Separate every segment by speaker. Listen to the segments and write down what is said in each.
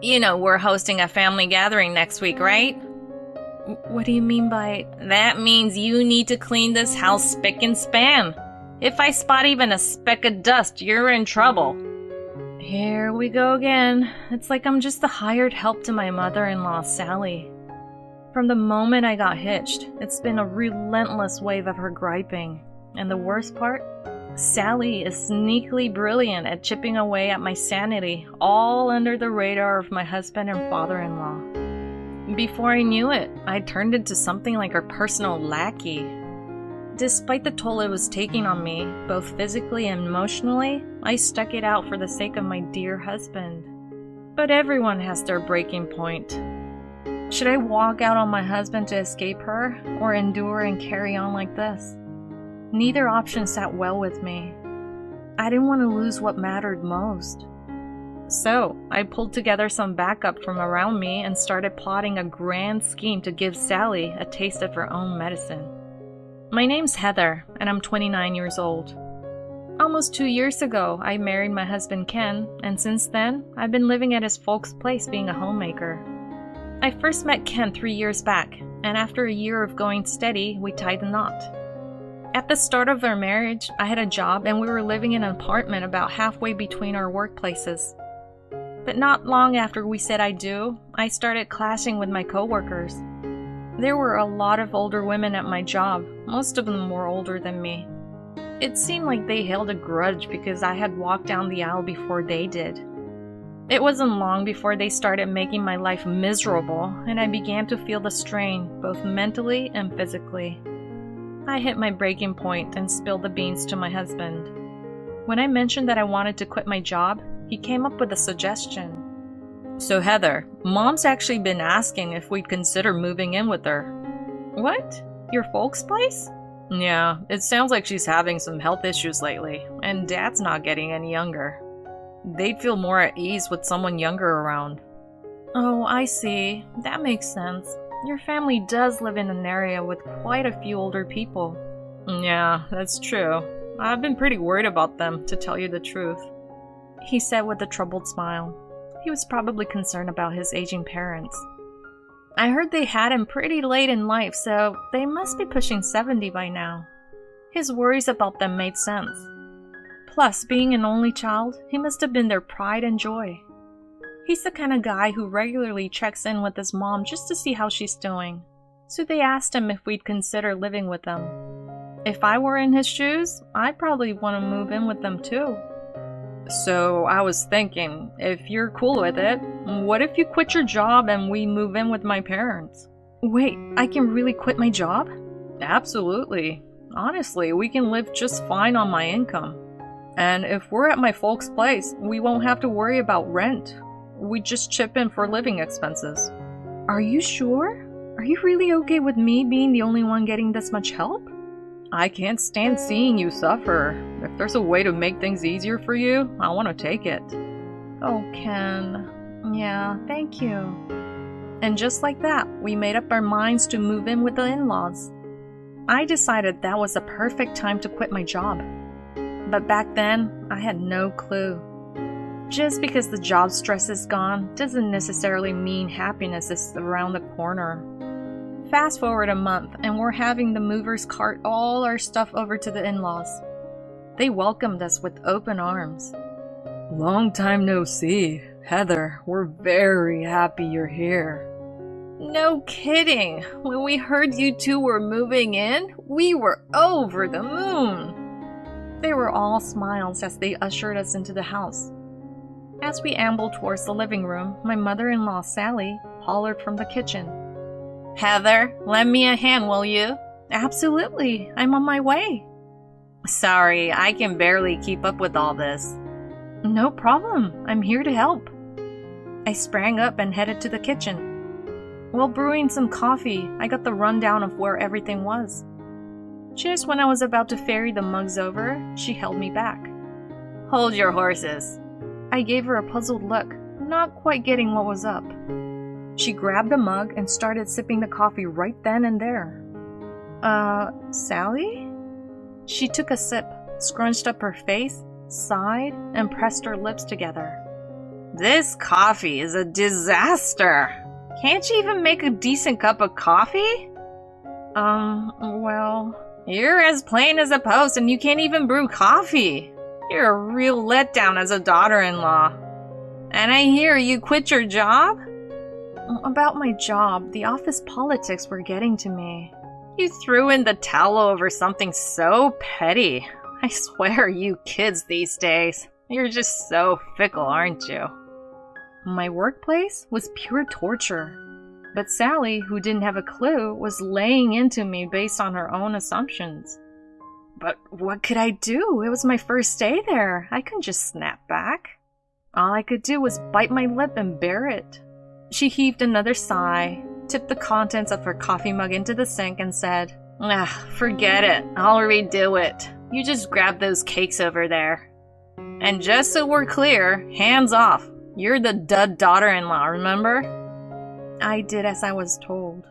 Speaker 1: You know we're hosting a family gathering next week, right? What do you mean by... That means you need to clean this house spick and span. If I spot even a speck of dust, you're in trouble. Here we go again. It's like I'm just the hired help to my mother-in-law, Sally. From the moment I got hitched, it's been a relentless wave of her griping. And the worst part? Sally is sneakily brilliant at chipping away at my sanity, all under the radar of my husband and father-in-law. Before I knew it, I turned into something like her personal lackey. Despite the toll it was taking on me, both physically and emotionally, I stuck it out for the sake of my dear husband. But everyone has their breaking point. Should I walk out on my husband to escape her, or endure and carry on like this? Neither option sat well with me. I didn't want to lose what mattered most. So, I pulled together some backup from around me and started plotting a grand scheme to give Sally a taste of her own medicine. My name's Heather, and I'm 29 years old. Almost 2 years ago, I married my husband Ken, and since then, I've been living at his folks' place being a homemaker. I first met Ken 3 years back, and after a year of going steady, we tied the knot. At the start of our marriage, I had a job and we were living in an apartment about halfway between our workplaces. But not long after we said I do, I started clashing with my coworkers. There were a lot of older women at my job, most of them were older than me. It seemed like they held a grudge because I had walked down the aisle before they did. It wasn't long before they started making my life miserable, and I began to feel the strain, both mentally and physically. I hit my breaking point and spilled the beans to my husband. When I mentioned that I wanted to quit my job, he came up with a suggestion. So Heather, Mom's actually been asking if we'd consider moving in with her. What? Your folks' place? Yeah, it sounds like she's having some health issues lately, and Dad's not getting any younger. They'd feel more at ease with someone younger around. Oh, I see. That makes sense. Your family does live in an area with quite a few older people. Yeah, that's true. I've been pretty worried about them, to tell you the truth, he said with a troubled smile. He was probably concerned about his aging parents. I heard they had him pretty late in life, so they must be pushing 70 by now. His worries about them made sense. Plus, being an only child, he must have been their pride and joy. He's the kind of guy who regularly checks in with his mom just to see how she's doing. So they asked him if we'd consider living with them. If I were in his shoes, I'd probably want to move in with them too. So I was thinking, if you're cool with it, what if you quit your job and we move in with my parents? Wait, I can really quit my job? Absolutely. Honestly, we can live just fine on my income. And if we're at my folks' place, we won't have to worry about rent. We just chip in for living expenses. Are you sure? Are you really okay with me being the only one getting this much help? I can't stand seeing you suffer. If there's a way to make things easier for you, I want to take it. Oh, Ken. Yeah, thank you. And just like that, we made up our minds to move in with the in-laws. I decided that was the perfect time to quit my job. But back then, I had no clue. Just because the job stress is gone doesn't necessarily mean happiness is around the corner. Fast forward a month, and we're having the movers cart all our stuff over to the in-laws. They welcomed us with open arms. Long time no see. Heather, we're very happy you're here. No kidding. When we heard you two were moving in, we were over the moon. They were all smiles as they ushered us into the house. As we ambled towards the living room, my mother-in-law, Sally, hollered from the kitchen. Heather, lend me a hand, will you? Absolutely. I'm on my way. Sorry, I can barely keep up with all this. No problem. I'm here to help. I sprang up and headed to the kitchen. While brewing some coffee, I got the rundown of where everything was. Just when I was about to ferry the mugs over, she held me back. Hold your horses. I gave her a puzzled look, not quite getting what was up. She grabbed a mug and started sipping the coffee right then and there. Sally? She took a sip, scrunched up her face, sighed, and pressed her lips together. This coffee is a disaster. Can't you even make a decent cup of coffee? Well, you're as plain as a post and you can't even brew coffee. You're a real letdown as a daughter-in-law. And I hear you quit your job? About my job, the office politics were getting to me. You threw in the towel over something so petty. I swear, you kids these days, you're just so fickle, aren't you? My workplace was pure torture. But Sally, who didn't have a clue, was laying into me based on her own assumptions. But what could I do? It was my first day there. I couldn't just snap back. All I could do was bite my lip and bear it. She heaved another sigh, tipped the contents of her coffee mug into the sink, and said, forget it. I'll redo it. You just grab those cakes over there. And just so we're clear, hands off. You're the dud daughter-in-law, remember? I did as I was told.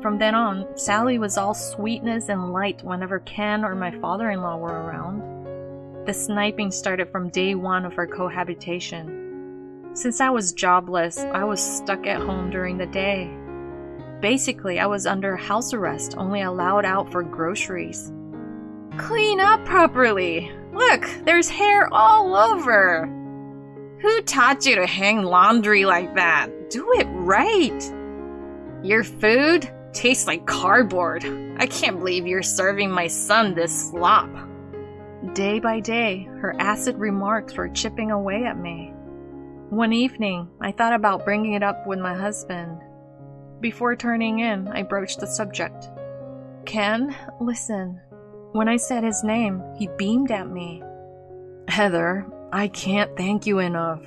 Speaker 1: From then on, Sally was all sweetness and light whenever Ken or my father-in-law were around. The sniping started from day one of our cohabitation. Since I was jobless, I was stuck at home during the day. Basically, I was under house arrest, only allowed out for groceries. Clean up properly! Look, there's hair all over! Who taught you to hang laundry like that? Do it right! Your food tastes like cardboard. I can't believe you're serving my son this slop. Day by day, her acid remarks were chipping away at me. One evening, I thought about bringing it up with my husband. Before turning in, I broached the subject. Ken, listen. When I said his name, he beamed at me. Heather, I can't thank you enough.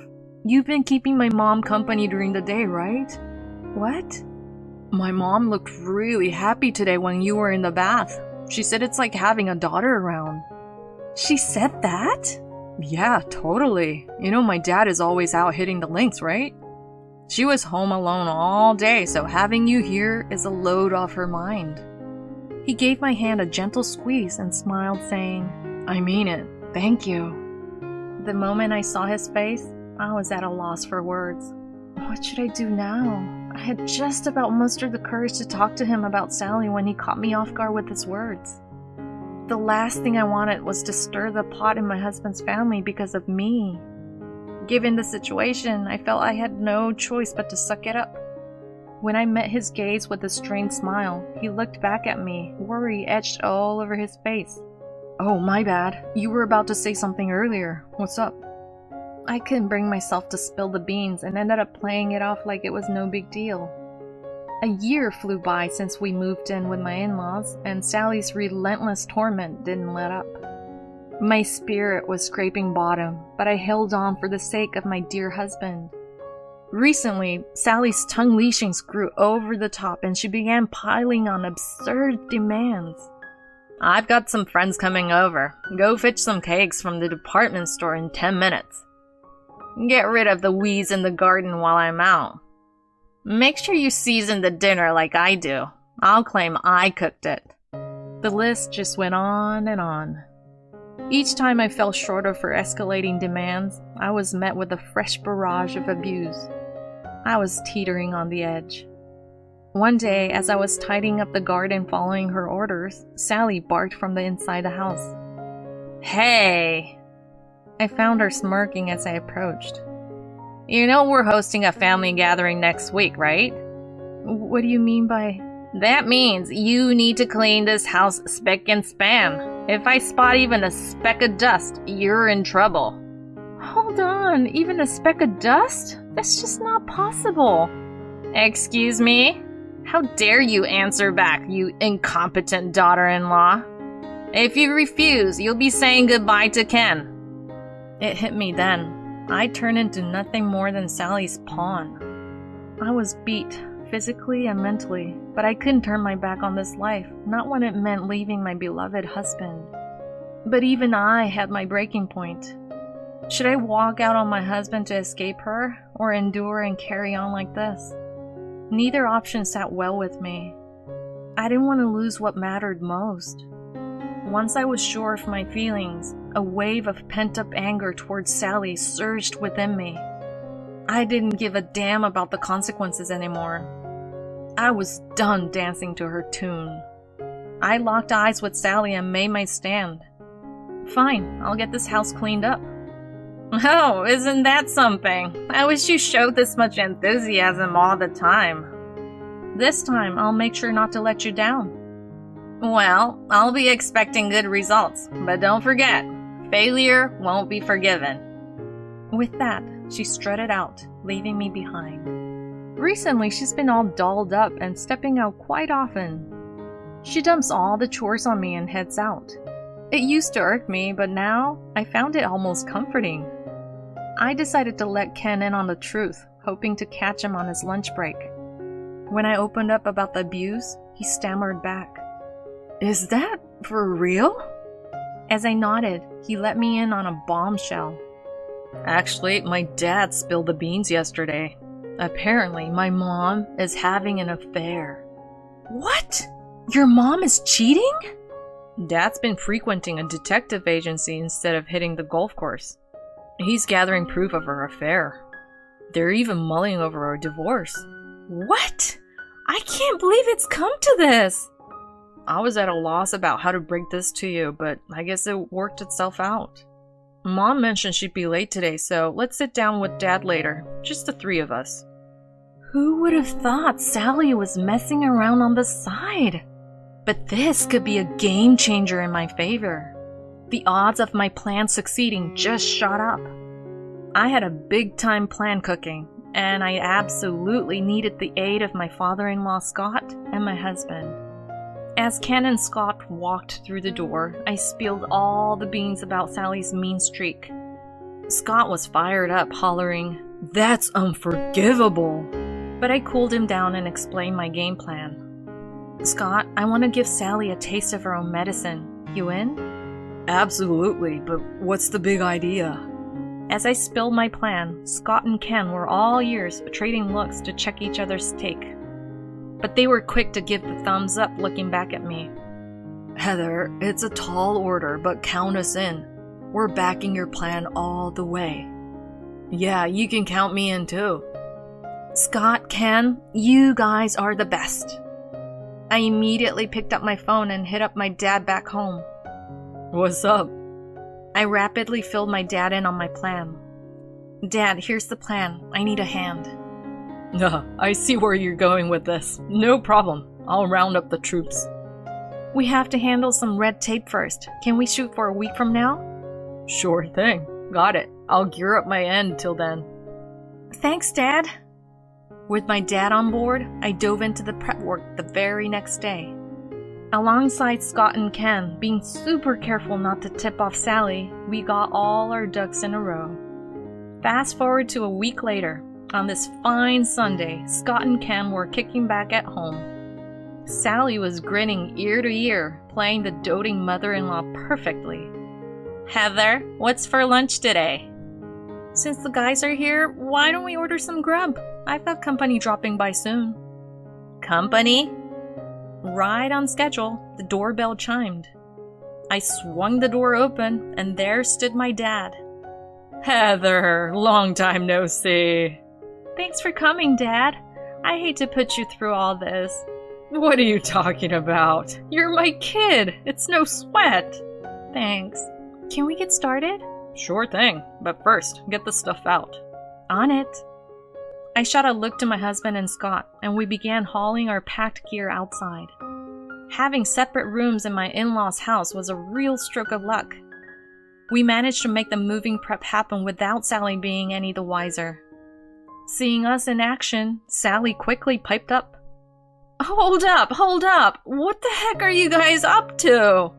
Speaker 1: You've been keeping my mom company during the day, right? What? My mom looked really happy today when you were in the bath. She said it's like having a daughter around. She said that? Yeah, totally. You know my dad is always out hitting the links, right? She was home alone all day, so having you here is a load off her mind. He gave my hand a gentle squeeze and smiled, saying, I mean it. Thank you. The moment I saw his face, I was at a loss for words. What should I do now? I had just about mustered the courage to talk to him about Sally when he caught me off guard with his words. The last thing I wanted was to stir the pot in my husband's family because of me. Given the situation, I felt I had no choice but to suck it up. When I met his gaze with a strained smile, he looked back at me, worry etched all over his face. Oh, my bad. You were about to say something earlier. What's up? I couldn't bring myself to spill the beans and ended up playing it off like it was no big deal. A year flew by since we moved in with my in-laws, and Sally's relentless torment didn't let up. My spirit was scraping bottom, but I held on for the sake of my dear husband. Recently, Sally's tongue leashings grew over the top and she began piling on absurd demands. I've got some friends coming over. Go fetch some cakes from the department store in 10 minutes. Get rid of the weeds in the garden while I'm out. Make sure you season the dinner like I do. I'll claim I cooked it. The list just went on and on. Each time I fell short of her escalating demands, I was met with a fresh barrage of abuse. I was teetering on the edge. One day, as I was tidying up the garden following her orders, Sally barked from the inside the house. Hey! I found her smirking as I approached. You know we're hosting a family gathering next week, right? What do you mean by... That means you need to clean this house spick and span. If I spot even a speck of dust, you're in trouble. Hold on, even a speck of dust? That's just not possible. Excuse me? How dare you answer back, you incompetent daughter-in-law? If you refuse, you'll be saying goodbye to Ken. It hit me then. I turned into nothing more than Sally's pawn. I was beat, physically and mentally, but I couldn't turn my back on this life, not when it meant leaving my beloved husband. But even I had my breaking point. Should I walk out on my husband to escape her, or endure and carry on like this? Neither option sat well with me. I didn't want to lose what mattered most. Once I was sure of my feelings, a wave of pent-up anger towards Sally surged within me. I didn't give a damn about the consequences anymore. I was done dancing to her tune. I locked eyes with Sally and made my stand. Fine, I'll get this house cleaned up. Oh, isn't that something? I wish you showed this much enthusiasm all the time. This time, I'll make sure not to let you down. Well, I'll be expecting good results, but don't forget, failure won't be forgiven. With that, she strutted out, leaving me behind. Recently, she's been all dolled up and stepping out quite often. She dumps all the chores on me and heads out. It used to irk me, but now I found it almost comforting. I decided to let Ken in on the truth, hoping to catch him on his lunch break. When I opened up about the abuse, he stammered back. Is that for real? As I nodded, he let me in on a bombshell. Actually, my dad spilled the beans yesterday. Apparently, my mom is having an affair. What? Your mom is cheating? Dad's been frequenting a detective agency instead of hitting the golf course. He's gathering proof of her affair. They're even mulling over a divorce. What? I can't believe it's come to this! I was at a loss about how to break this to you, but I guess it worked itself out. Mom mentioned she'd be late today, so let's sit down with Dad later. Just the three of us. Who would have thought Sally was messing around on the side? But this could be a game changer in my favor. The odds of my plan succeeding just shot up. I had a big-time plan cooking, and I absolutely needed the aid of my father-in-law Scott and my husband. As Ken and Scott walked through the door, I spilled all the beans about Sally's mean streak. Scott was fired up, hollering, "That's unforgivable!" But I cooled him down and explained my game plan. Scott, I want to give Sally a taste of her own medicine. You in? Absolutely, but what's the big idea? As I spilled my plan, Scott and Ken were all ears, trading looks to check each other's take. But they were quick to give the thumbs up, looking back at me. Heather, it's a tall order, but count us in. We're backing your plan all the way. Yeah, you can count me in too. Scott, Ken, you guys are the best. I immediately picked up my phone and hit up my dad back home. What's up? I rapidly filled my dad in on my plan. Dad, here's the plan. I need a hand. I see where you're going with this. No problem. I'll round up the troops. We have to handle some red tape first. Can we shoot for a week from now? Sure thing. Got it. I'll gear up my end till then. Thanks, Dad. With my dad on board, I dove into the prep work the very next day. Alongside Scott and Ken, being super careful not to tip off Sally, we got all our ducks in a row. Fast forward to a week later. On this fine Sunday, Scott and Ken were kicking back at home. Sally was grinning ear to ear, playing the doting mother-in-law perfectly. Heather, what's for lunch today? Since the guys are here, why don't we order some grub? I've got company dropping by soon. Company? Right on schedule, the doorbell chimed. I swung the door open, and there stood my dad. Heather, long time no see. Thanks for coming, Dad. I hate to put you through all this. What are you talking about? You're my kid. It's no sweat. Thanks. Can we get started? Sure thing, but first, get the stuff out. On it. I shot a look to my husband and Scott, and we began hauling our packed gear outside. Having separate rooms in my in-laws' house was a real stroke of luck. We managed to make the moving prep happen without Sally being any the wiser. Seeing us in action, Sally quickly piped up. Hold up! What the heck are you guys up to?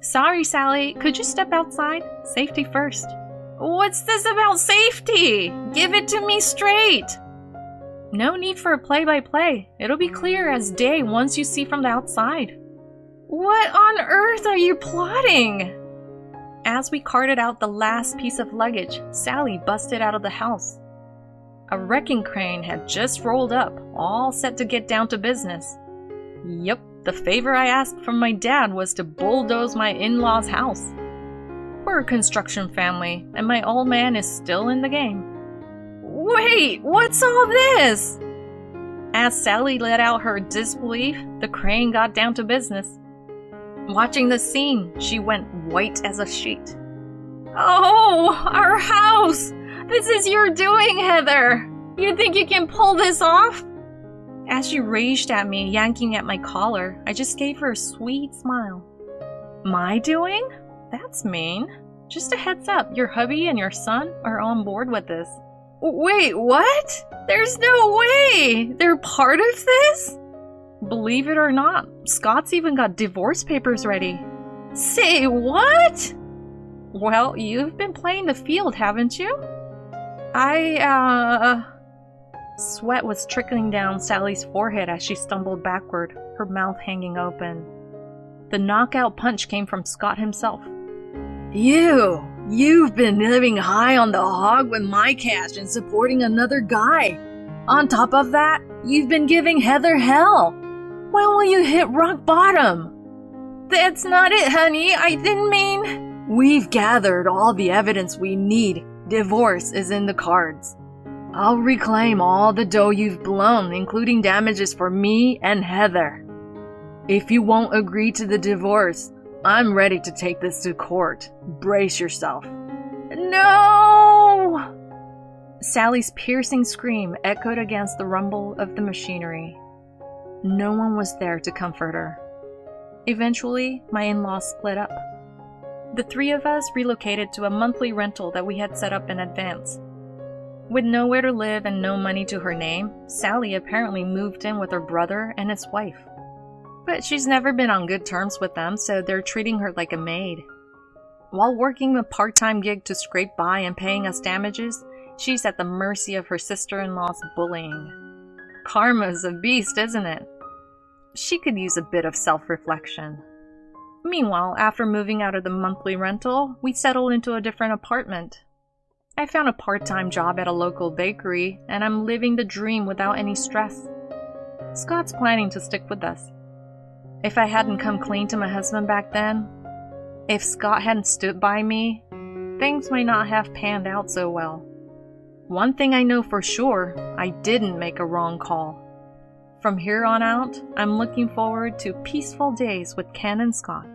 Speaker 1: Sorry, Sally, could you step outside? Safety first. What's this about safety? Give it to me straight! No need for a play-by-play. It'll be clear as day once you see from the outside. What on earth are you plotting? As we carted out the last piece of luggage, Sally busted out of the house. A wrecking crane had just rolled up, all set to get down to business. Yep, the favor I asked from my dad was to bulldoze my in-laws' house. We're a construction family, and my old man is still in the game. Wait, what's all this? As Sally let out her disbelief, the crane got down to business. Watching the scene, she went white as a sheet. Oh, our house! This is your doing, Heather! You think you can pull this off? As she raged at me, yanking at my collar, I just gave her a sweet smile. My doing? That's mean. Just a heads up, your hubby and your son are on board with this. Wait, what? There's no way! They're part of this? Believe it or not, Scott's even got divorce papers ready. Say what? Well, you've been playing the field, haven't you? Sweat was trickling down Sally's forehead as she stumbled backward, her mouth hanging open. The knockout punch came from Scott himself. You've been living high on the hog with my cash and supporting another guy. On top of that, you've been giving Heather hell. When will you hit rock bottom? That's not it, honey. I didn't mean... We've gathered all the evidence we need. Divorce is in the cards. I'll reclaim all the dough you've blown, including damages for me and Heather. If you won't agree to the divorce, I'm ready to take this to court. Brace yourself. No! Sally's piercing scream echoed against the rumble of the machinery. No one was there to comfort her. Eventually, my in-laws split up. The three of us relocated to a monthly rental that we had set up in advance. With nowhere to live and no money to her name, Sally apparently moved in with her brother and his wife. But she's never been on good terms with them, so they're treating her like a maid. While working a part-time gig to scrape by and paying us damages, she's at the mercy of her sister-in-law's bullying. Karma's a beast, isn't it? She could use a bit of self-reflection. Meanwhile, after moving out of the monthly rental, we settled into a different apartment. I found a part-time job at a local bakery, and I'm living the dream without any stress. Scott's planning to stick with us. If I hadn't come clean to my husband back then, if Scott hadn't stood by me, things might not have panned out so well. One thing I know for sure, I didn't make a wrong call. From here on out, I'm looking forward to peaceful days with Ken and Scott.